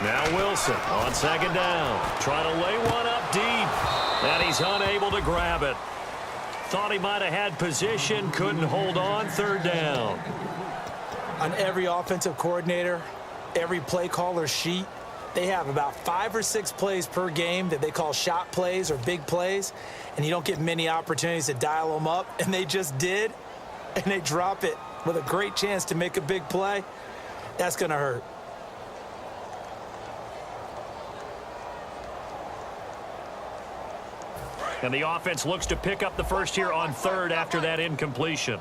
Now Wilson on second down. Trying to lay one up deep. And he's unable to grab it. Thought he might have had position. Couldn't hold on. Third down. On every offensive coordinator, every play caller sheet, they have about 5 or 6 plays per game that they call shot plays or big plays. And you don't get many opportunities to dial them up. And they just did. And they drop it with a great chance to make a big play. That's going to hurt. And the offense looks to pick up the first here on third after that incompletion.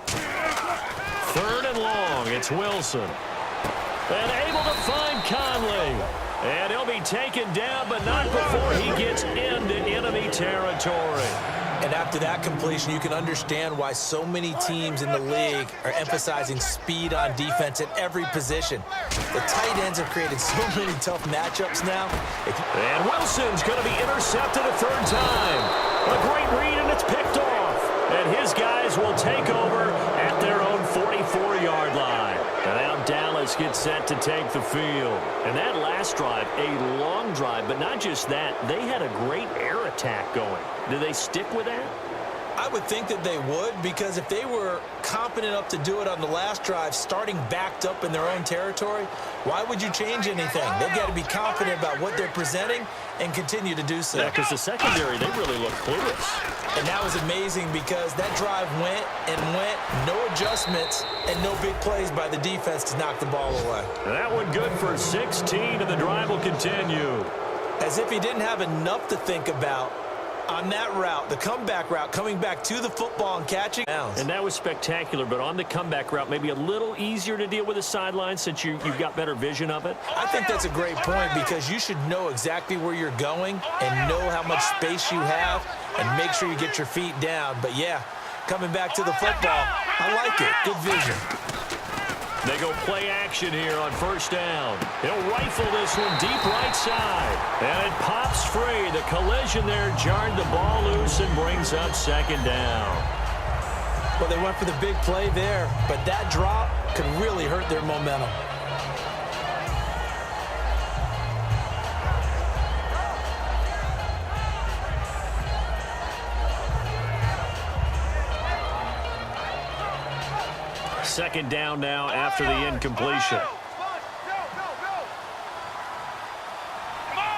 Third and long. It's Wilson. And able to find Conley. And he'll be taken down, but not before he gets into enemy territory. And after that completion, you can understand why so many teams in the league are emphasizing speed on defense at every position. The tight ends have created so many tough matchups now. And Wilson's going to be intercepted a third time. A great read, and it's picked off. And his guys will take over at their own 44-yard line. And now Dallas gets set to take the field. And that last drive, a long drive, but not just that. They had a great air attack going. Do they stick with that? I would think that they would, because if they were confident enough to do it on the last drive, starting backed up in their own territory, why would you change anything? They've got to be confident about what they're presenting and continue to do so. Yeah, because the secondary, they really look clueless. And that was amazing because that drive went and went, no adjustments, and no big plays by the defense to knock the ball away. And that one good for 16, and the drive will continue. As if he didn't have enough to think about on that route, the comeback route, coming back to the football and catching. And that was spectacular, but on the comeback route, maybe a little easier to deal with the sideline since you've got better vision of it. I think that's a great point because you should know exactly where you're going and know how much space you have and make sure you get your feet down. But, yeah, coming back to the football, I like it. Good vision. They go play action here on first down. He'll rifle this one deep right side. And it pops free. The collision there jarred the ball loose and brings up second down. Well, they went for the big play there, but that drop could really hurt their momentum. Second down now after the incompletion.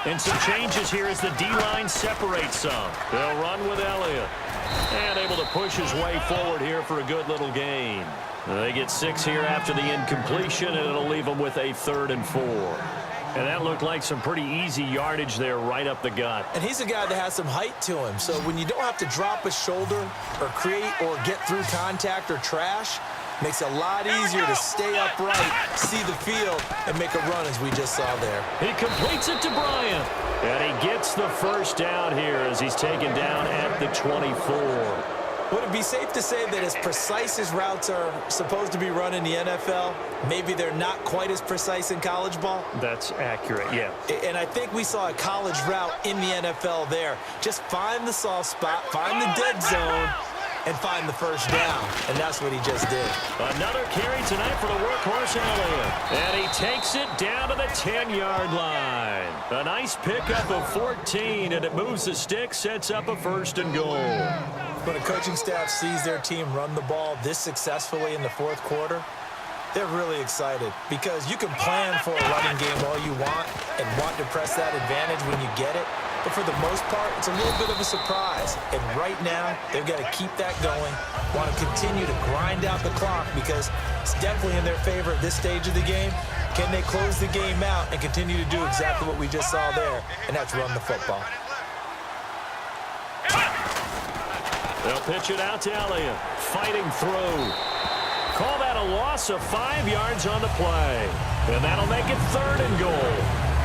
And some changes here as the D-line separates some. They'll run with Elliott. And able to push his way forward here for a good little gain. They get 6 here after the incompletion, and it'll leave them with a 3rd and 4. And that looked like some pretty easy yardage there right up the gut. And he's a guy that has some height to him. So when you don't have to drop a shoulder or create or get through contact or trash, makes it a lot easier to stay upright, see the field, and make a run as we just saw there. He completes it to Bryant. And he gets the first down here as he's taken down at the 24. Would it be safe to say that as precise as routes are supposed to be run in the NFL, maybe they're not quite as precise in college ball? That's accurate, yeah. And I think we saw a college route in the NFL there. Just find the soft spot, find the dead zone, and find the first down. And that's what he just did. Another carry tonight for the workhorse Elliott. And he takes it down to the 10-yard line. A nice pickup of 14, and it moves the stick, sets up a 1st and goal. When a coaching staff sees their team run the ball this successfully in the 4th quarter, they're really excited because you can plan for a running game all you want and want to press that advantage when you get it. But for the most part, it's a little bit of a surprise. And right now, they've got to keep that going, want to continue to grind out the clock because it's definitely in their favor at this stage of the game. Can they close the game out and continue to do exactly what we just saw there, and that's run the football. They'll pitch it out to Elliott. Fighting through. Call that a loss of 5 yards on the play. And that'll make it 3rd and goal.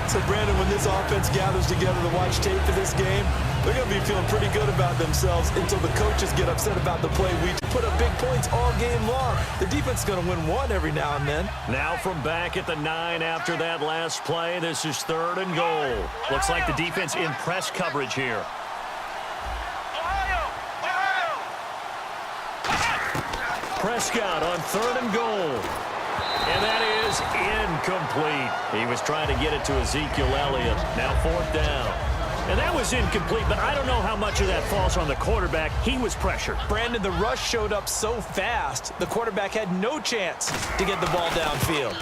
So, Brandon, when this offense gathers together to watch tape for this game, they're going to be feeling pretty good about themselves until the coaches get upset about the play. We put up big points all game long. The defense is going to win one every now and then. Now from back at the 9 after that last play, this is 3rd and goal. Looks like the defense in press coverage here. Prescott on 3rd and goal. And that is incomplete. He was trying to get it to Ezekiel Elliott. Now 4th down. And that was incomplete, but I don't know how much of that falls on the quarterback. He was pressured. Brandon, the rush showed up so fast, the quarterback had no chance to get the ball downfield.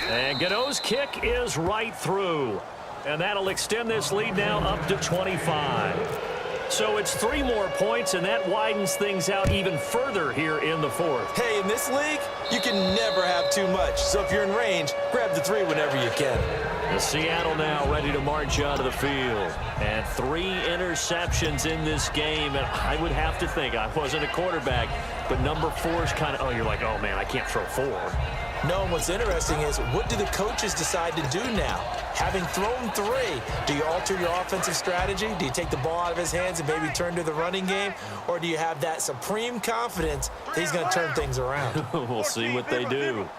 And Gano's kick is right through. And that'll extend this lead now up to 25. So it's 3 more points, and that widens things out even further here in the 4th. Hey, in this league, you can never have too much. So if you're in range, grab the 3 whenever you can. The Seattle now ready to march onto the field. And 3 interceptions in this game. And I would have to think, I wasn't a quarterback, but number 4 is kind of, oh, you're like, oh, man, I can't throw 4. No, and what's interesting is, what do the coaches decide to do now? Having thrown 3, do you alter your offensive strategy? Do you take the ball out of his hands and maybe turn to the running game? Or do you have that supreme confidence that he's going to turn things around? We'll see what they do.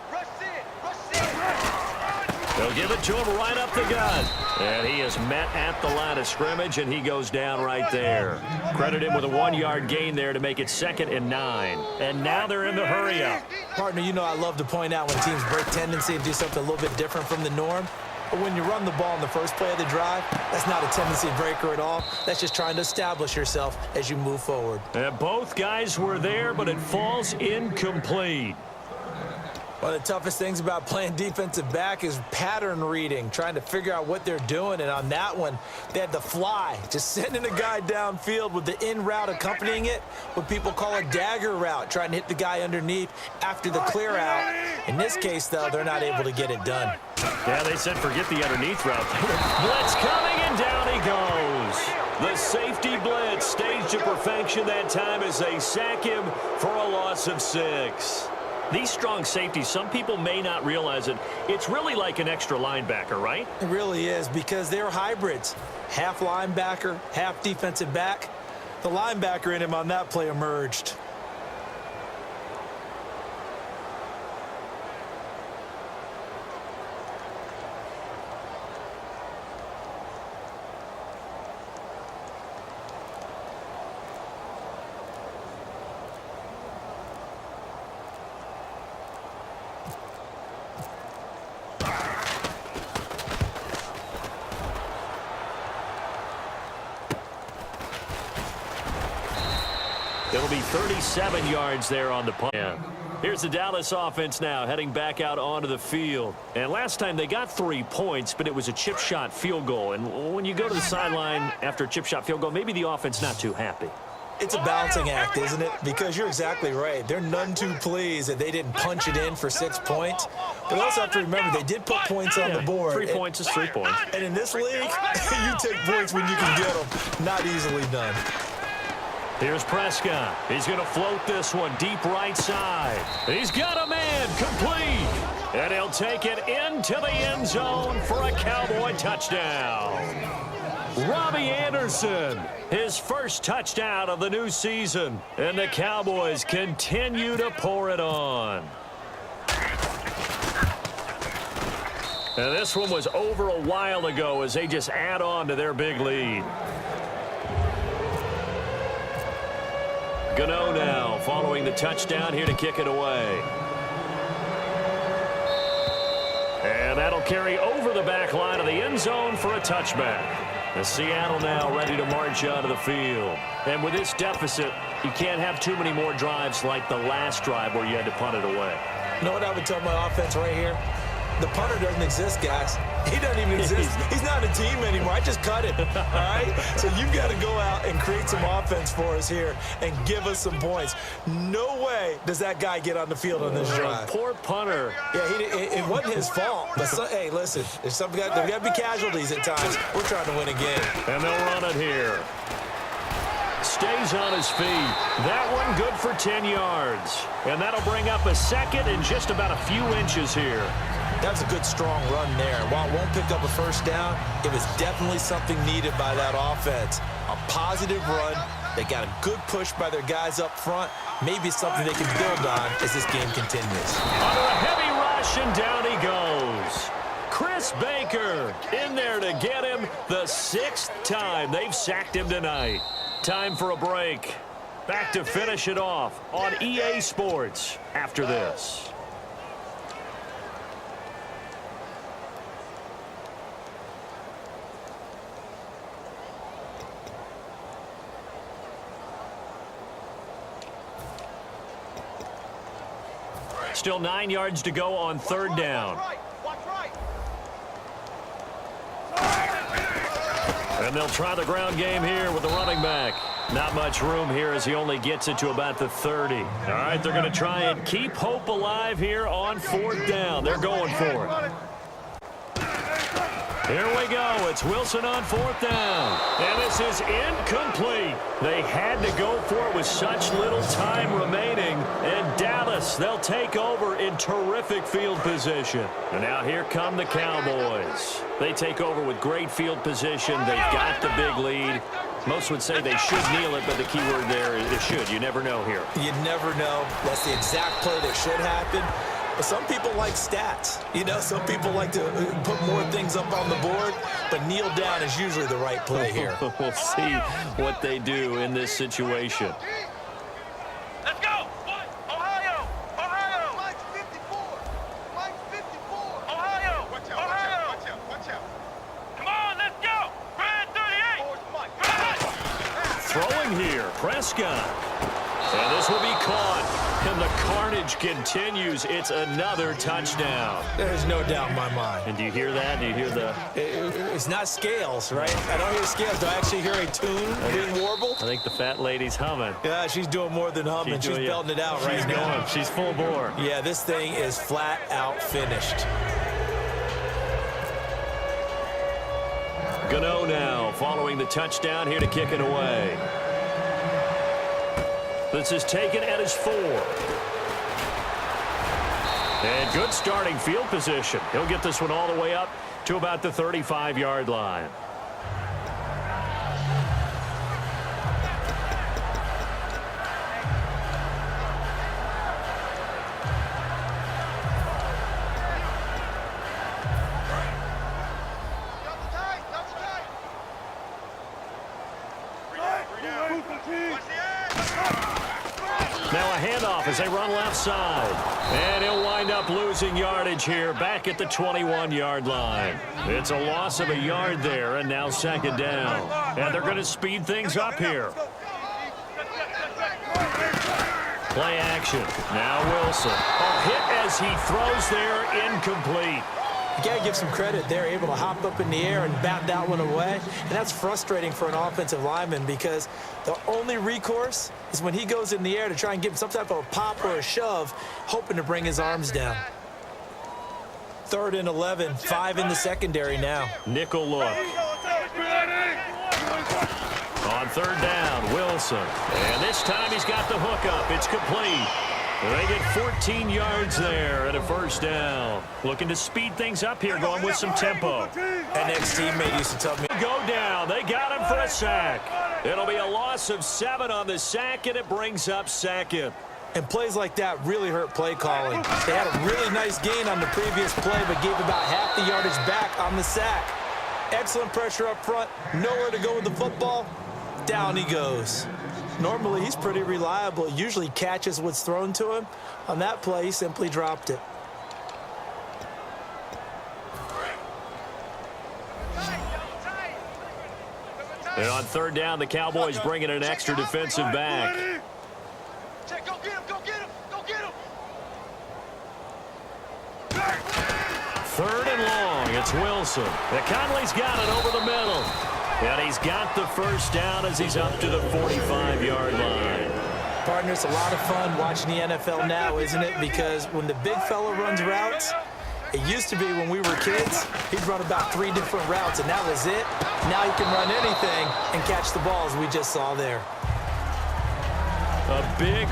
They'll give it to him right up the gut. And he is met at the line of scrimmage, and he goes down right there. Credit him with a 1-yard gain there to make it 2nd and 9. And now they're in the hurry-up. Partner, you know I love to point out when teams break tendency and do something a little bit different from the norm. But when you run the ball in the first play of the drive, that's not a tendency breaker at all. That's just trying to establish yourself as you move forward. And both guys were there, but it falls incomplete. One of the toughest things about playing defensive back is pattern reading, trying to figure out what they're doing. And on that one, they had the fly, just sending a guy downfield with the in route accompanying it, what people call a dagger route, trying to hit the guy underneath after the clear out. In this case, though, they're not able to get it done. Yeah, they said forget the underneath route. Blitz coming, and down he goes. The safety blitz staged to perfection that time as they sack him for a loss of 6. These strong safeties, some people may not realize it. It's really like an extra linebacker, right? It really is, because they're hybrids. Half linebacker, half defensive back. The linebacker in him on that play emerged. It'll be 37 yards there on the punt. Here's the Dallas offense now heading back out onto the field. And last time they got 3 points, but it was a chip shot field goal. And when you go to the sideline after a chip shot field goal, maybe the offense not too happy. It's a balancing act, isn't it? Because you're exactly right. They're none too pleased that they didn't punch it in for 6 points. But also have to remember, they did put points on the board. 3 points is 3 points. And in this league, you take points when you can get them. Not easily done. Here's Prescott. He's going to float this one deep right side. He's got a man complete. And he'll take it into the end zone for a Cowboy touchdown. Robbie Anderson, his first touchdown of the new season. And the Cowboys continue to pour it on. And this one was over a while ago as they just add on to their big lead. Gano now following the touchdown here to kick it away. And that'll carry over the back line of the end zone for a touchback. The Seattle now ready to march onto the field. And with this deficit, you can't have too many more drives like the last drive where you had to punt it away. You know what I would tell my offense right here? The punter doesn't exist, guys. He doesn't even exist. He's not a team anymore. I just cut him, all right? So you've got to go out and create some offense for us here and give us some points. No way does that guy get on the field on this drive. Poor punter. Yeah, it wasn't his fault. But hey, listen, there's there got to be casualties at times. We're trying to win a game. And they'll run it here. Stays on his feet. That one good for 10 yards. And that'll bring up a second and just about a few inches here. That was a good, strong run there. While it won't pick up a first down, it was definitely something needed by that offense. A positive run. They got a good push by their guys up front. Maybe something they can build on as this game continues. Under a heavy rush, and down he goes. Chris Baker in there to get him the 6th time they've sacked him tonight. Time for a break. back to finish it off on EA Sports after this. Still 9 yards to go on third down. And they'll try the ground game here with the running back. Not much room here as he only gets it to about the 30. All right, they're going to try and keep hope alive here on fourth down. They're going for it. Here we go. It's Wilson on fourth down. And this is incomplete. They had to go for it with such little time remaining. And Dallas, they'll take over in terrific field position. And now here come the Cowboys. They take over with great field position. They've got the big lead. Most would say they should kneel it, but the key word there is should. You never know here. You never know. That's the exact play that should happen. But some people like stats. You know, some people like to put more things up on the board, but kneel down is usually the right play here. We'll see what they do in this situation. Let's go! Ohio! Ohio! Mike 54! Mike 54! Ohio! Watch out, Ohio! Watch out, watch out. Come on, let's go! Brad 38! Throwing here, Prescott. And this will be caught. And the carnage continues. It's another touchdown. There's no doubt in my mind. And do you hear that? Do you hear the... It's not scales, right? I don't hear scales. Do I actually hear a tune being warbled? I think the fat lady's humming. Yeah, she's doing more than humming. She's belting it out right now. She's full bore. Yeah, this thing is flat out finished. Gano now following the touchdown here to kick it away. This is taken at his 4. And good starting field position. He'll get this one all the way up to about the 35-yard line. Now a handoff as they run left side. And he'll wind up losing yardage here back at the 21-yard line. It's a loss of a yard there, and now second down. And they're going to speed things up here. Play action. Now Wilson. A hit as he throws there, incomplete. You got to give some credit. They're able to hop up in the air and bat that one away. And that's frustrating for an offensive lineman because the only recourse is when he goes in the air to try and give some type of a pop or a shove, hoping to bring his arms down. 3rd and 11, 5 in the secondary now. Nickel look. On third down, Wilson. And this time he's got the hook up. It's complete. They get 14 yards there at a first down. Looking to speed things up here, going with some tempo. An ex-teammate used to tell me. Go down. They got him for a sack. It'll be a loss of 7 on the sack, and it brings up second. And plays like that really hurt play calling. They had a really nice gain on the previous play, but gave about half the yardage back on the sack. Excellent pressure up front. Nowhere to go with the football. Down he goes. Normally, he's pretty reliable. Usually catches what's thrown to him. On that play, he simply dropped it. And on third down, the Cowboys bring in an extra defensive back. Go get him, go get him, go get him. 3rd and long, it's Wilson. And Conley's got it over the middle. And he's got the first down as he's up to the 45-yard line. Partner, it's a lot of fun watching the NFL now, isn't it? Because when the big fella runs routes, it used to be when we were kids, he'd run about 3 different routes, and that was it. Now he can run anything and catch the balls we just saw there. A big